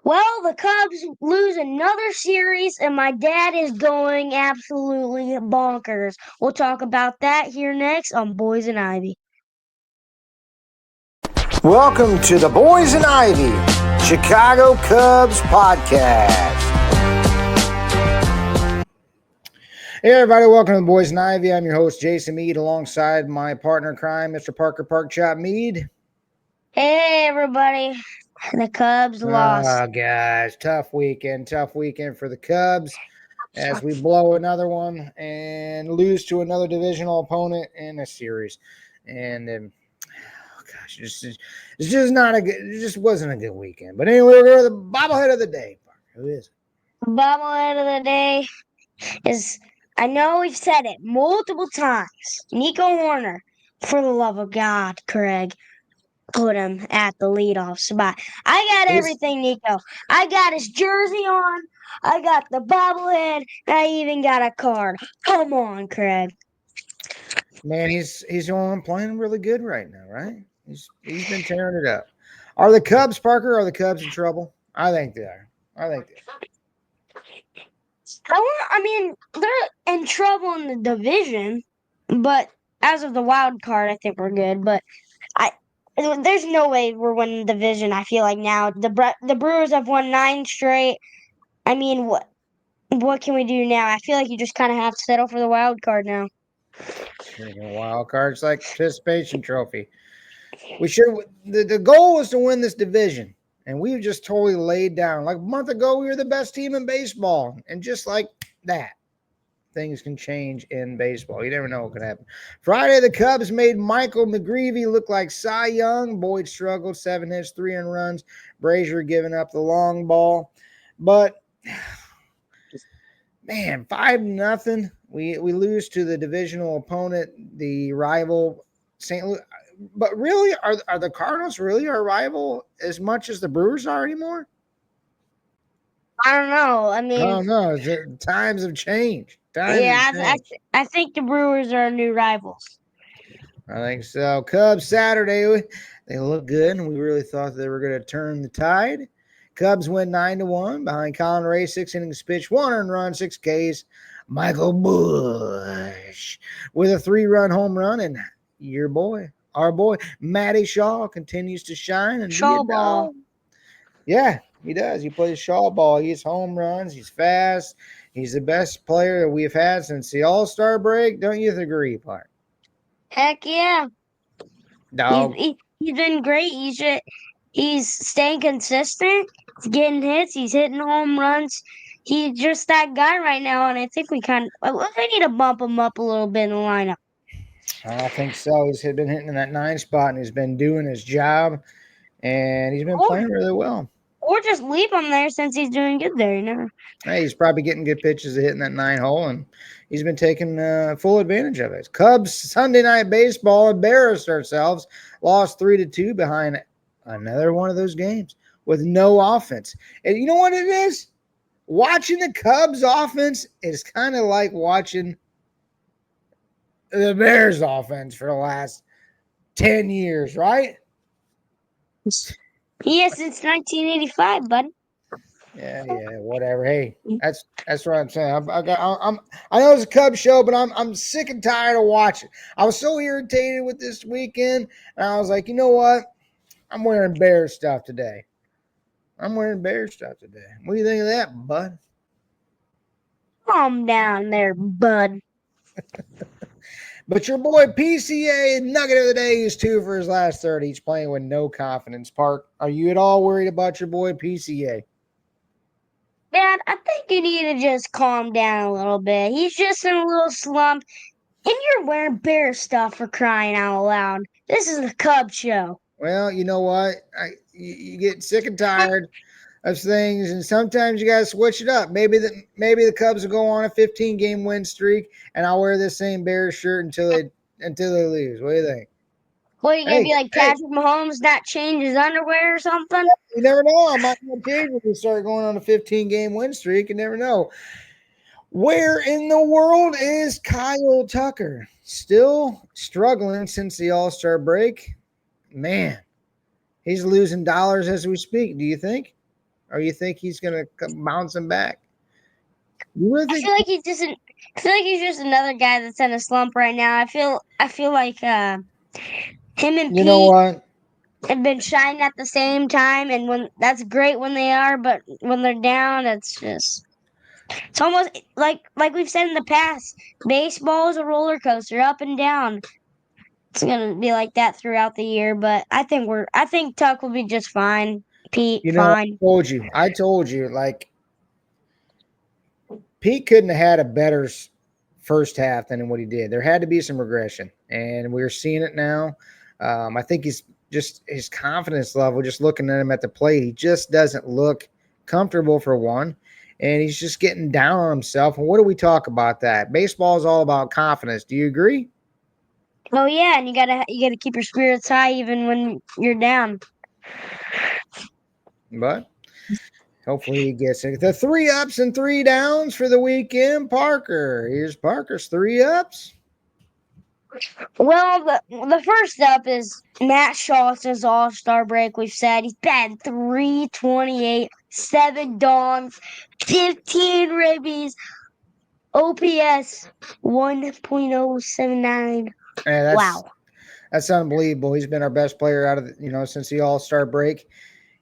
Well, the Cubs lose another series, and my dad is going absolutely bonkers. We'll talk about that here next on Boys and Ivy. Welcome to the Boys and Ivy Chicago Cubs podcast. Hey everybody, welcome to the Boys and Ivy. I'm your host Jason Mead alongside my partner in crime, Mr. Parker Parkchop Mead. Hey, everybody. The Cubs lost. Oh, guys, tough weekend for the Cubs as we blow another one and lose to another divisional opponent in a series. And oh gosh, it's just not a good. It just wasn't a good weekend. But anyway, we're going to the bobblehead of the day. Parker, who is it? Bobblehead of the day is, I know we've said it multiple times, Nico Warner. For the love of God, Craig, put him at the leadoff spot. I got everything, Nico. I got his jersey on. I got the bobblehead. And I even got a card. Come on, Craig. Man, he's playing really good right now, right? He's been tearing it up. Are the Cubs, Parker? Are the Cubs in trouble? I think they are. I mean, they're in trouble in the division, but as of the wild card, I think we're good. But I, there's no way we're winning the division. I feel like now the Brewers have won 9 straight. I mean, what can we do now? I feel like you just kind of have to settle for the wild card now. Wild cards like participation trophy. We should. The goal was to win this division, and we've just totally laid down. Like a month ago, we were the best team in baseball, and just like that, things can change in baseball. You never know what could happen. Friday, the Cubs made Michael McGreevy look like Cy Young. Boyd struggled, 7 hits, 3 runs. Brazier giving up the long ball, but man, 5-0. We lose to the divisional opponent, the rival St. Louis. But really, are the Cardinals really our rival as much as the Brewers are anymore? I don't know. I I mean, don't know. Times have changed. I think the Brewers are our new rivals. I think so. Cubs Saturday, they look good, and we really thought they were going to turn the tide. Cubs win 9-1 behind Colin Ray, 6 innings pitched, 1 earned run, 6 Ks. Michael Busch with a 3-run home run, and our boy, Matty Shaw continues to shine and be a Shaw ball. dog. Yeah, he does. He plays Shaw ball. He hits home runs. He's fast. He's the best player that we've had since the All-Star break. Don't you agree, Clark? Heck yeah. Dog. He's been great. He's staying consistent. He's getting hits. He's hitting home runs. He's just that guy right now, and I think we need to bump him up a little bit in the lineup. I think so. He's been hitting in that 9 spot, and he's been doing his job, and he's been playing really well. Or just leave him there since he's doing good there, you know. Hey, he's probably getting good pitches of hitting that 9 hole, and he's been taking full advantage of it. Cubs Sunday Night Baseball embarrassed ourselves, lost 3-2 behind another one of those games with no offense. And you know what it is? Watching the Cubs offense is kind of like watching the Bears offense for the last 10 years, right? Yeah, since 1985, bud. Yeah, whatever. Hey, that's what I'm saying. I know it's a Cubs show, but I'm sick and tired of watching. I was so irritated with this weekend, and I was like, you know what? I'm wearing Bears stuff today. What do you think of that, bud? Calm down there, bud. But your boy PCA Nugget of the Day is 2 for his last 30. He's playing with no confidence. Park, are you at all worried about your boy PCA? Dad, I think you need to just calm down a little bit. He's just in a little slump, and you're wearing bear stuff for crying out loud. This is the Cub show. Well, you know what? You get sick and tired of things, and sometimes you gotta switch it up. Maybe the Cubs will go on a 15-game win streak, and I'll wear this same Bears shirt until they lose. What do you think? What, are you going to be like Patrick Mahomes, not change his underwear or something? You never know. I might not change when we start going on a 15-game win streak. You never know. Where in the world is Kyle Tucker? Still struggling since the All-Star break. Man, he's losing dollars as we speak. Do you think? or you think he's going to come bouncing back? You really I think? feel like he's just another guy that's in a slump right now. I feel like him and You know Pete what? have been shining at the same time, and when that's great when they are, but when they're down, it's almost like we've said in the past. Baseball is a roller coaster, up and down. It's gonna be like that throughout the year, but I think Tuck will be just fine. Pete, You know, fine. I told you, like Pete couldn't have had a better first half than what he did. There had to be some regression, and we're seeing it now. I think he's just his confidence level, just looking at him at the plate, he just doesn't look comfortable for one, and he's just getting down on himself. And what do we talk about that? Baseball is all about confidence. Do you agree? Oh yeah, and you gotta keep your spirits high even when you're down. But hopefully he gets it. The 3 ups and 3 downs for the weekend. Parker. Here's Parker's 3 ups. Well, the first up is Matt Shaw since All Star break. We've said he's batted 328, 7 dongs, 15 ribbies, OPS 1.079. And Wow. that's unbelievable. He's been our best player out of since the All-Star break.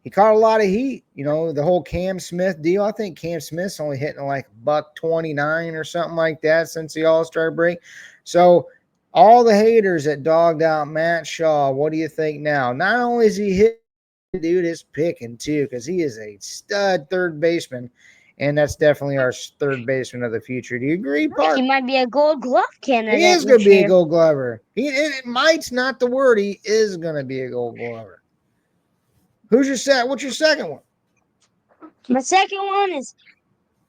He caught a lot of heat. The whole Cam Smith deal. I think Cam Smith's only hitting like $129 or something like that since the All-Star break. So all the haters that dogged out Matt Shaw, what do you think now? Not only is he hit, dude is picking too, because he is a stud third baseman, and that's definitely our third baseman of the future. Do you agree, I think Park? he might be a Gold Glove He candidate is going to this be a year. Gold Glover. It might's not the word. He is going to be a Gold Glover. Who's your set? What's your second one? My second one is,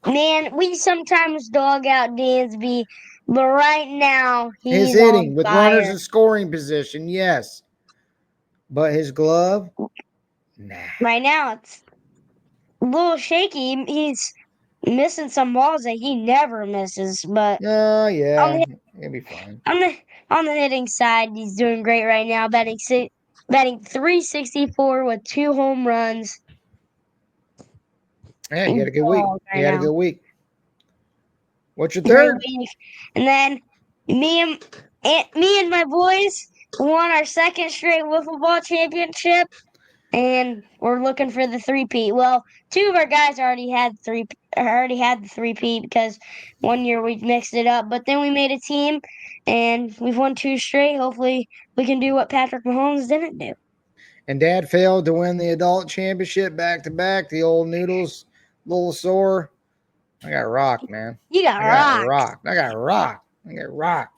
man, we sometimes dog out Dansby, but right now His he's on hitting with runners fire. in scoring position, yes. But his glove, nah. Right now it's a little shaky. He's missing some balls that he never misses, but Oh, on yeah. the It'll be fine. on the on the hitting side, he's doing great right now, batting 364 with 2 home runs. Yeah, he He's had a good week. balling He right had a now. good week. What's your Great third? week. And then me and my boys won our second straight wiffle ball championship, and we're looking for the three-peat. Well, two of our guys already had the three-peat because one year we mixed it up, but then we made a team and we've won 2 straight. Hopefully we can do what Patrick Mahomes didn't do. And Dad failed to win the adult championship back to back. The old noodles, a little sore. I got rocked, man. You got I got rocked. rocked. I got rocked. I got rocked.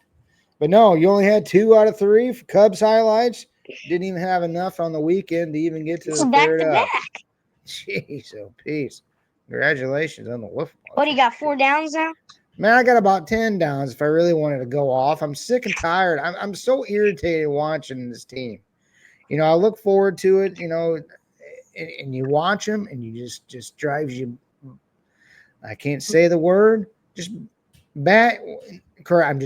But no, you only had 2 out of 3 for Cubs highlights. Didn't even have enough on the weekend to even get to It's the a back third to up. back. Jeez, oh peace. Congratulations on the wiffle ball What do you got? championship. 4 downs now? Man, I got about 10 downs if I really wanted to go off. I'm sick and tired. I'm so irritated watching this team. I look forward to it, and you watch them and you just drives you. I can't say the word. Just bad. I'm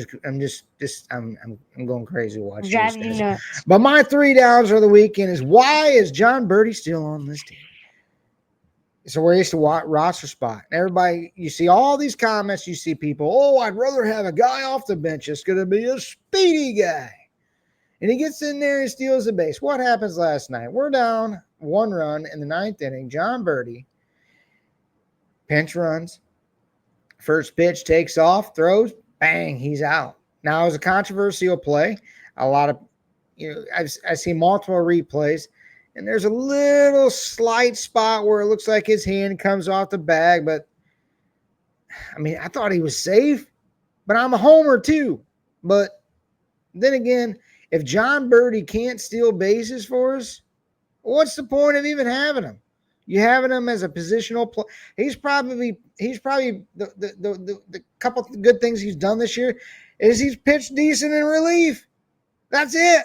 going crazy watching these Driving you guys. nuts. But my 3 downs for the weekend is, why is John Birdie still on this team? So we're used to roster spot. Everybody, you see all these comments. You see people, oh, I'd rather have a guy off the bench. It's going to be a speedy guy. And he gets in there and steals the base. What happens last night? We're down 1 run in the 9th inning. John Birdie pinch runs. First pitch takes off, throws, bang, he's out. Now, it was a controversial play. A lot of, I see multiple replays, and there's a little slight spot where it looks like his hand comes off the bag, but I mean, I thought he was safe, but I'm a homer too. But then again, if John Birdie can't steal bases for us, what's the point of even having him? You having him as a positional play? He's probably the couple of good things he's done this year is he's pitched decent in relief. That's it.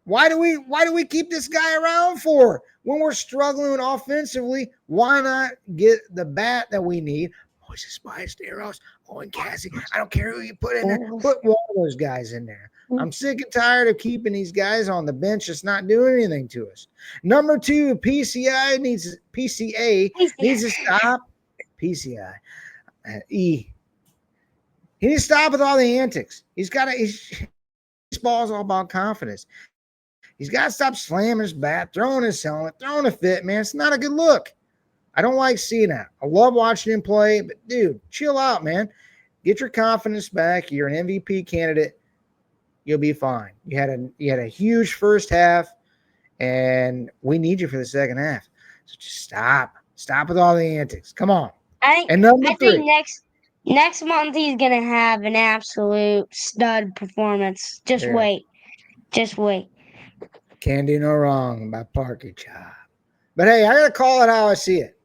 Why do we keep this guy around for when we're struggling offensively? Why not get the bat that we need? Moises Ballesteros, Owen Cassie. I don't care who you put in there. Put one of those guys in there. I'm sick and tired of keeping these guys on the bench that's not doing anything to us. Number 2, PCA needs to stop. PCI. He needs to stop with all the antics. Baseball's all about confidence. He's got to stop slamming his bat, throwing his helmet, throwing a fit, man. It's not a good look. I don't like seeing that. I love watching him play, but dude, chill out, man. Get your confidence back. You're an MVP candidate. You'll be fine. You had a huge first half, and we need you for the second half. So just stop. Stop with all the antics. Come on. And number 3. think next month he's gonna have an absolute stud performance. Just wait. Just wait. Can't do no wrong by Parker Chop. But hey, I gotta call it how I see it.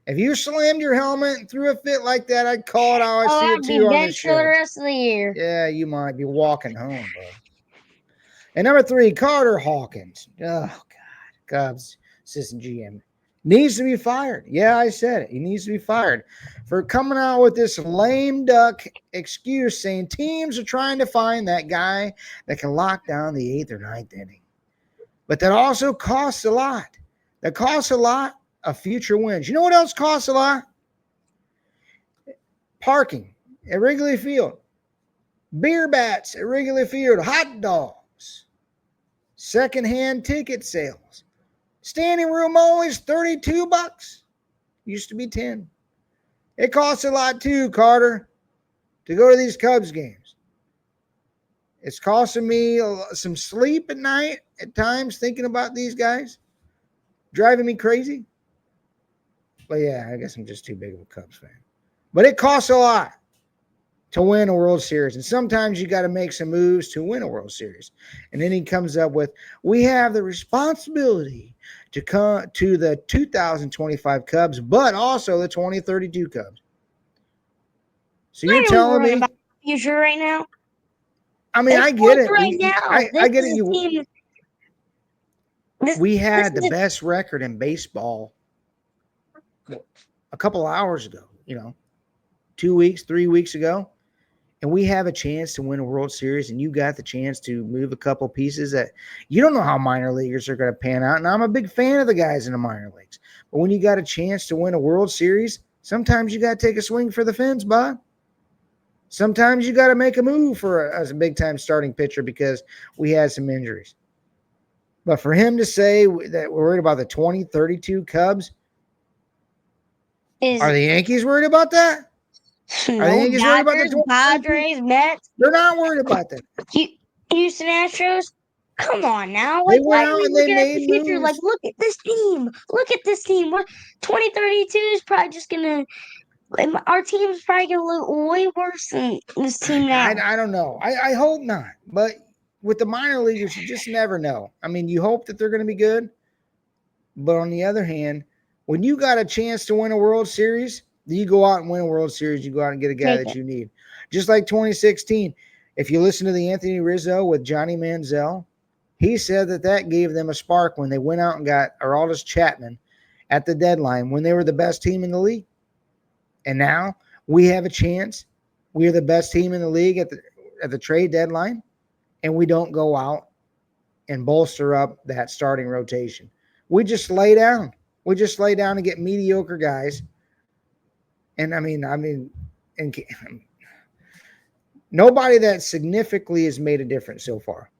If you slammed your helmet and threw a fit like that, I'd call it how I see it too on the show. For the rest of the year. Yeah, you might be walking home, bro. And number 3, Carter Hawkins. Oh God, Cubs assistant GM needs to be fired. Yeah, I said it. He needs to be fired for coming out with this lame duck excuse saying teams are trying to find that guy that can lock down the 8th or 9th inning. But that also costs a lot. That costs a lot of future wins. You know what else costs a lot? Parking at Wrigley Field. Beer bats at Wrigley Field. Hot dogs. Secondhand ticket sales. Standing room only is $32. Used to be 10. It costs a lot too, Carter, to go to these Cubs games. It's costing me some sleep at night at times thinking about these guys. Driving me crazy. But yeah, I guess I'm just too big of a Cubs fan. But it costs a lot to win a World Series. And sometimes you got to make some moves to win a World Series. And then he comes up with, we have the responsibility to come to the 2025 Cubs, but also the 2032 Cubs. So you're telling me about the future right now? I mean, I get it. Right now. I get it. We had the best record in baseball a couple hours ago, 2 weeks, 3 weeks ago. And we have a chance to win a World Series, and you got the chance to move a couple pieces that you don't know how minor leaguers are going to pan out. And I'm a big fan of the guys in the minor leagues. But when you got a chance to win a World Series, sometimes you got to take a swing for the fence, bud. Sometimes you got to make a move as a big-time starting pitcher because we had some injuries. But for him to say that we're worried about the 2032 Cubs, are the Yankees worried about that? Are the Yankees worried about the Padres, Mets? They're not worried about that. Houston Astros? Come on now. They went out and they made moves. Like, look at this team. Look at this team. 2032 is probably just going to – our team's probably going to look way worse than this team now. I don't know. I hope not. But with the minor leaguers, you just never know. I mean, you hope that they're going to be good. But on the other hand, when you got a chance to win a World Series, you go out and win a World Series. You go out and get a guy that you need. Just like 2016. If you listen to the Anthony Rizzo with Johnny Manziel, he said that gave them a spark when they went out and got Aroldis Chapman at the deadline when they were the best team in the league. And now we have a chance. We are the best team in the league at the trade deadline, and we don't go out and bolster up that starting rotation. We just lay down. We just lay down and get mediocre guys. And and nobody that significantly has made a difference so far.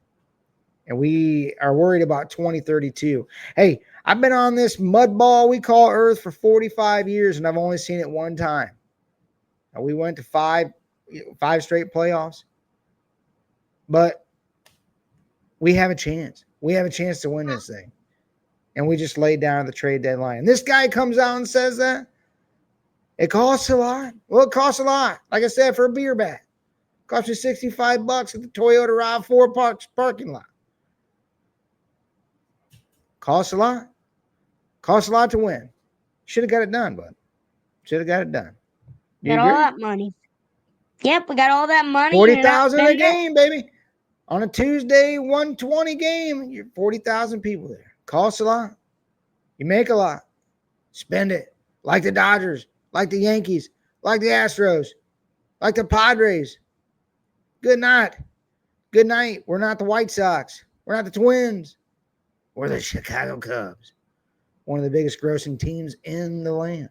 And we are worried about 2032. Hey, I've been on this mud ball we call Earth for 45 years, and I've only seen it one time. Now, we went to five straight playoffs. But we have a chance. We have a chance to win this thing. And we just laid down at the trade deadline. And this guy comes out and says that. It costs a lot. Well, it costs a lot. Like I said, for a beer bat. It cost me $65 at the Toyota RAV4 parking lot. Costs a lot. Costs a lot to win. Should have got it done, bud. Should have got it done. Got all that money. Yep, we got all that money. $40,000 a game, baby. On a Tuesday, 120 game, you're 40,000 people there. Costs a lot. You make a lot. Spend it. Like the Dodgers, like the Yankees, like the Astros, like the Padres. Good night. Good night. We're not the White Sox. We're not the Twins. We're the Chicago Cubs. One of the biggest grossing teams in the land.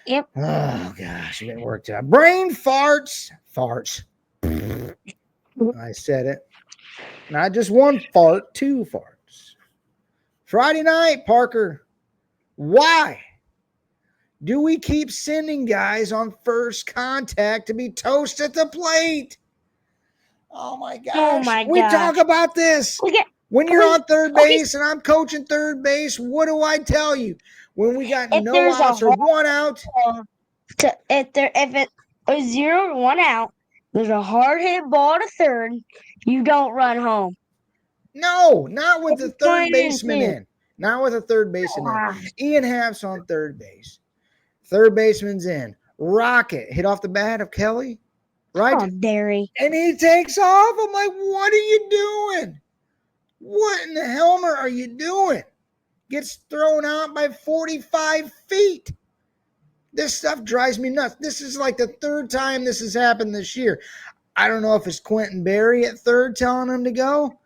Yep. Oh, gosh. You're getting worked out. Brain farts. Farts. I said it. Not just one fart, two farts. Friday night, Parker. Why do we keep sending guys on first contact to be toast at the plate? Oh my gosh. Oh my We gosh. talk about this. When you're on third base and I'm coaching third base, what do I tell you? When we got no outs or one out. If it is 0-1 out, there's a hard hit ball to third, you don't run home. No, not with the third baseman in. Not with a third baseman in. Ian Happ's on third base. Third baseman's in. Rocket hit off the bat of Kelly. Right? Oh, Derry. And he takes off. I'm like, what are you doing? What in the helmet are you doing? Gets thrown out by 45 feet. This stuff drives me nuts. This is like the third time this has happened this year. I don't know if it's Quentin Berry at third telling him to go.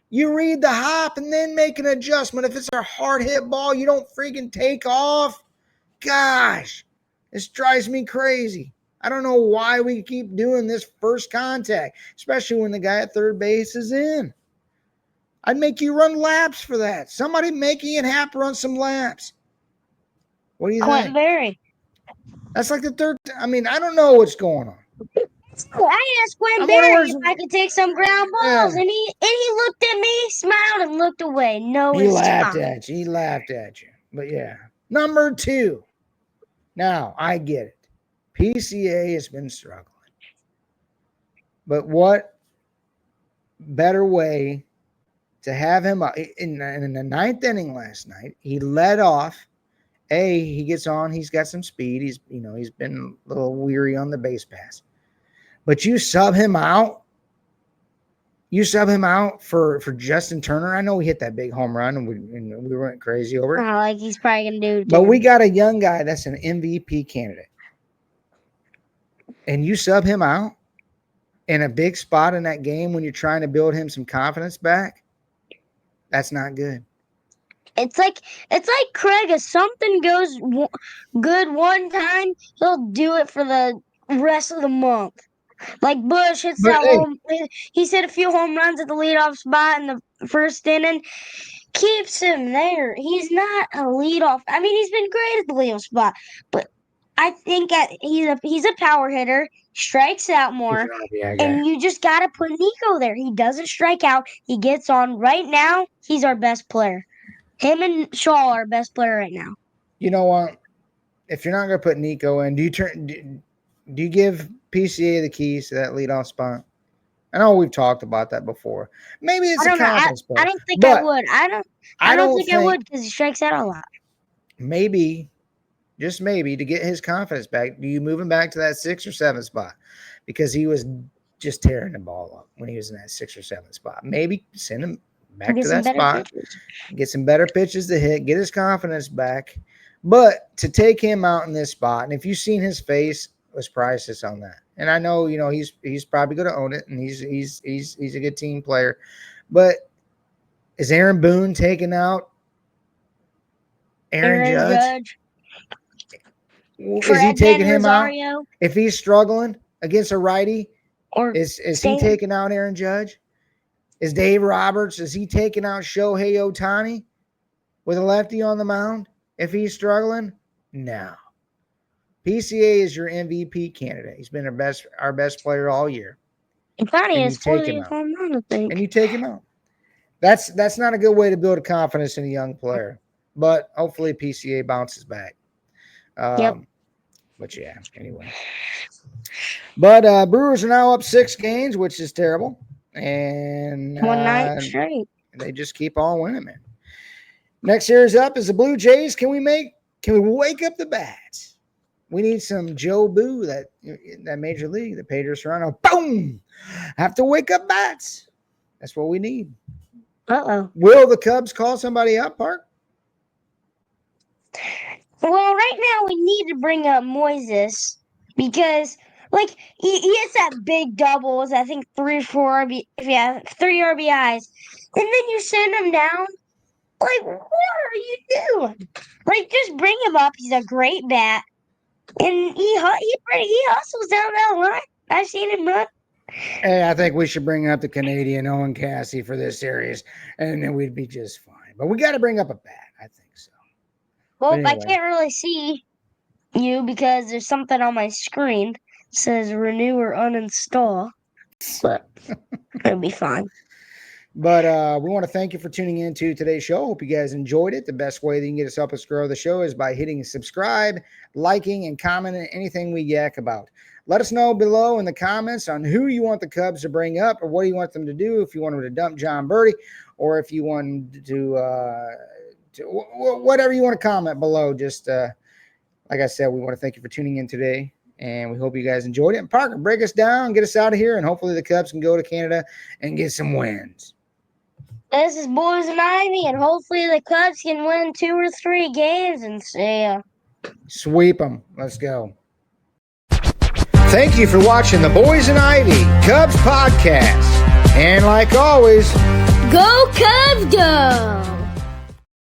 You read the hop and then make an adjustment. If it's a hard hit ball, you don't freaking take off. Gosh, this drives me crazy. I don't know why we keep doing this first contact, especially when the guy at third base is in. I'd make you run laps for that. Somebody make Ian Happ run some laps. What do you think? Berry. That's like the third. I mean, I don't know what's going on. I asked Quentin Berry if I could take some ground balls, and he looked at me, smiled, and looked away. No, he laughed at you. He laughed at you. But yeah, number 2. Now I get it. PCA has been struggling, but what better way to have him in the 9th inning last night? He led off. He gets on. He's got some speed. He's been a little weary on the base pass. But you sub him out. You sub him out for Justin Turner. I know he hit that big home run, and we went crazy over it. Like he's probably going to do. But we got a young guy that's an MVP candidate. And you sub him out in a big spot in that game when you're trying to build him some confidence back. That's not good. It's like Craig, if something goes good one time, he'll do it for the rest of the month. Like Busch hits home. He's hit a few home runs at the leadoff spot in the first inning. Keeps him there. He's not a leadoff. I mean, he's been great at the leadoff spot, but I think he's a power hitter. Strikes out more, and you just gotta put Nico there. He doesn't strike out. He gets on. Right now, he's our best player. Him and Shaw are best player right now. You know what? If you're not going to put Nico in, do you give PCA the keys to that leadoff spot? I know we've talked about that before. Maybe it's a confidence play. I don't think I would. I don't think I would because he strikes out a lot. Maybe, just maybe, to get his confidence back, do you move him back to that 6 or 7 spot? Because he was just tearing the ball up when he was in that 6 or 7 spot. Maybe send him back to that spot, get some better pitches to hit, get his confidence back. But to take him out in this spot, and if you've seen his face, was priceless on that. And I know, he's probably going to own it, and he's a good team player. But is Aaron Boone taking out Aaron Judge? Is he taking him out? If he's struggling against a righty, is he taking out Aaron Judge? Is Dave Roberts, is he taking out Shohei Ohtani with a lefty on the mound if he's struggling? No. PCA is your MVP candidate. He's been our best player all year. Ohtani has 40 home runs, I think. And you take him out. That's not a good way to build a confidence in a young player. But hopefully PCA bounces back. Yep. But yeah, anyway. But Brewers are now up 6 games, which is terrible. And 1 night straight. They just keep on winning, man. Next series up is the Blue Jays. Can we wake up the bats? We need some Joe Boo, that major league, the Pedro Serrano. Boom! Have to wake up bats. That's what we need. Uh-oh. Will the Cubs call somebody up, Park? Well, right now we need to bring up Moises because Like he hits that big doubles. I think 3 RBIs, and then you send him down. Like, what are you doing? Like, just bring him up. He's a great bat, and he hustles down that line. I've seen him run. Hey, I think we should bring up the Canadian Owen Cassie for this series, and then we'd be just fine. But we got to bring up a bat. I think so. Well, But I anyway. can't really see you because there's something on my screen that says renew or uninstall. But it'll be fine. But we want to thank you for tuning in to today's show. Hope you guys enjoyed it. The best way that you can get us help us grow the show is by hitting subscribe, liking, and commenting anything we yak about. Let us know below in the comments on who you want the Cubs to bring up or what you want them to do. If you want them to dump John Birdie, or if you want to whatever you want to comment below. Just like I said, we want to thank you for tuning in today. And we hope you guys enjoyed it. And Parker, break us down, get us out of here, and hopefully the Cubs can go to Canada and get some wins. This is Boys and Ivy, and hopefully the Cubs can win 2 or 3 games and sweep them. Let's go. Thank you for watching the Boys and Ivy Cubs podcast. And like always, go Cubs, go!